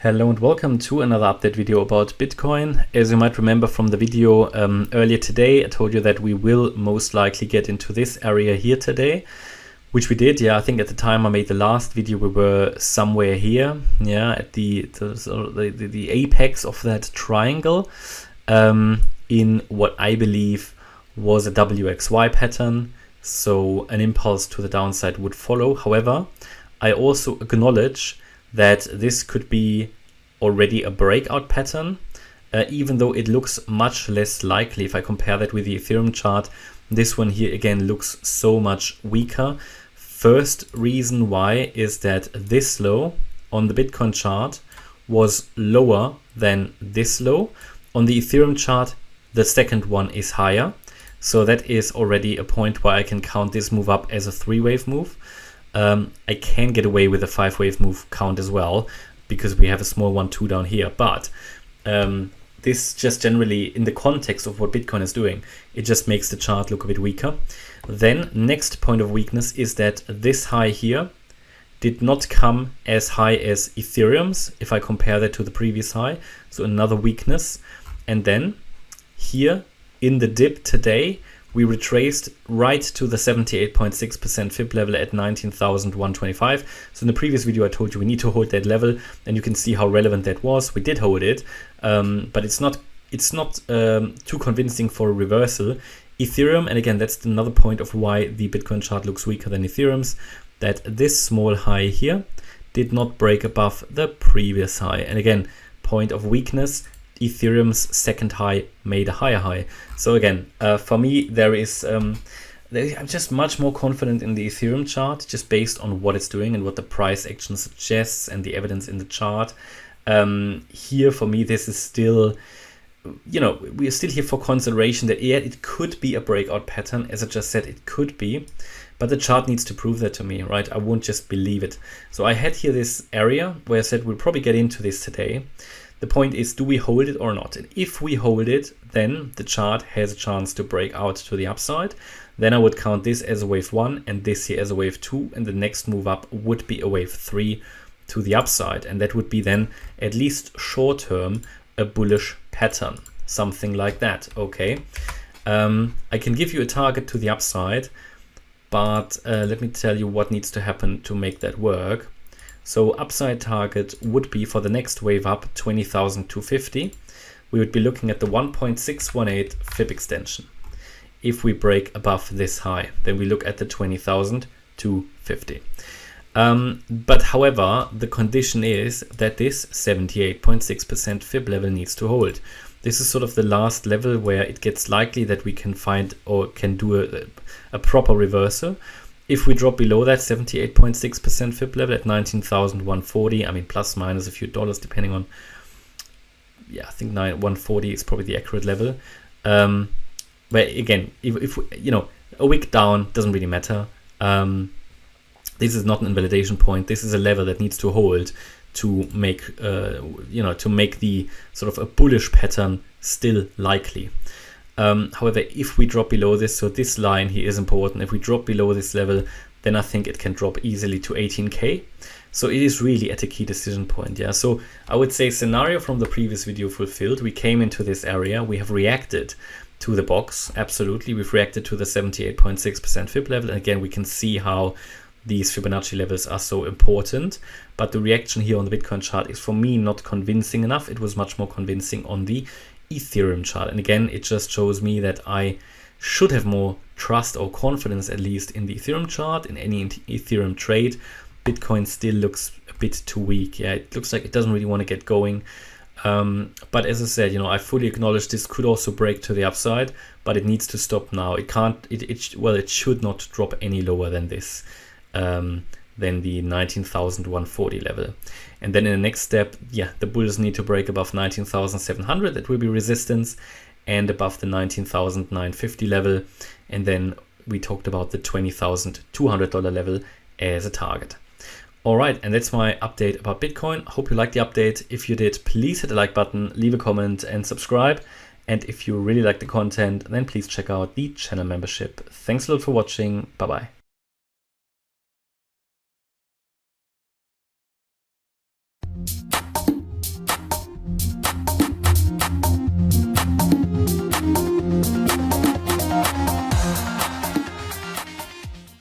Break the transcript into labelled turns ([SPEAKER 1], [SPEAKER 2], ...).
[SPEAKER 1] Hello and welcome to another update video about Bitcoin. As you might remember from the video earlier today, I told you that we will most likely get into this area here today, which we did. Yeah, I think at the time I made the last video, we were somewhere here, yeah, at the apex of that triangle, in what I believe was a WXY pattern. So an impulse to the downside would follow. However, I also acknowledge that this could be already a breakout pattern, even though it looks much less likely. If I compare that with the Ethereum chart, this one here again looks so much weaker. First reason why is that this low on the Bitcoin chart was lower than this low. On the Ethereum chart, the second one is higher. So that is already a point where I can count this move up as a 3-wave move. I can get away with a 5-wave move count as well, because we have a small 1-2 down here. But this just generally, in the context of what Bitcoin is doing, it just makes the chart look a bit weaker. Then next point of weakness is that this high here did not come as high as Ethereum's, if I compare that to the previous high. So another weakness. And then here in the dip today, we retraced right to the 78.6% fib level at 19,125. So in the previous video, I told you we need to hold that level, and you can see how relevant that was. We did hold it, but it's not too convincing for a reversal. Ethereum, and again, that's another point of why the Bitcoin chart looks weaker than Ethereum's, that this small high here did not break above the previous high. And again, point of weakness, Ethereum's second high made a higher high. So again, for me, I'm just much more confident in the Ethereum chart, just based on what it's doing and what the price action suggests and the evidence in the chart. Here for me, this is still, we are still here for consideration that, yeah, it could be a breakout pattern. As I just said, it could be, but the chart needs to prove that to me, right? I won't just believe it. So I had here this area where I said we'll probably get into this today. The point is, do we hold it or not? And if we hold it, then the chart has a chance to break out to the upside. Then I would count this as a wave 1 and this here as a wave 2. And the next move up would be a wave 3 to the upside. And that would be then, at least short term, a bullish pattern. Something like that, okay? I can give you a target to the upside, but let me tell you what needs to happen to make that work. So upside target would be for the next wave up 20,250. We would be looking at the 1.618 fib extension. If we break above this high, then we look at the 20,250. But however, the condition is that this 78.6% fib level needs to hold. This is sort of the last level where it gets likely that we can find or can do a proper reversal. If we drop below that 78.6% fib level at 19,140, I mean, plus minus a few dollars depending on, yeah, I think 140 is probably the accurate level. But again, if a wick down doesn't really matter. This is not an invalidation point. This is a level that needs to hold to make to make the sort of a bullish pattern still likely. However, if we drop below this, so this line here is important. If we drop below this level, then I think it can drop easily to 18K. So it is really at a key decision point. Yeah. So I would say scenario from the previous video fulfilled. We came into this area. We have reacted to the box. Absolutely. We've reacted to the 78.6% fib level. And again, we can see how these Fibonacci levels are so important. But the reaction here on the Bitcoin chart is, for me, not convincing enough. It was much more convincing on the Ethereum chart. And again, it just shows me that I should have more trust or confidence, at least in the Ethereum chart, in any Ethereum trade. Bitcoin still looks a bit too weak. Yeah, it looks like it doesn't really want to get going. But as I said, I fully acknowledge this could also break to the upside, but it needs to stop now. It can't, it should not drop any lower than this, than the 19,140 level. And then in the next step, yeah, the bulls need to break above 19,700. That will be resistance, and above the 19,950 level. And then we talked about the $20,200 level as a target. All right, and that's my update about Bitcoin. Hope you liked the update. If you did, please hit the like button, leave a comment and subscribe. And if you really like the content, then please check out the channel membership. Thanks a lot for watching. Bye-bye.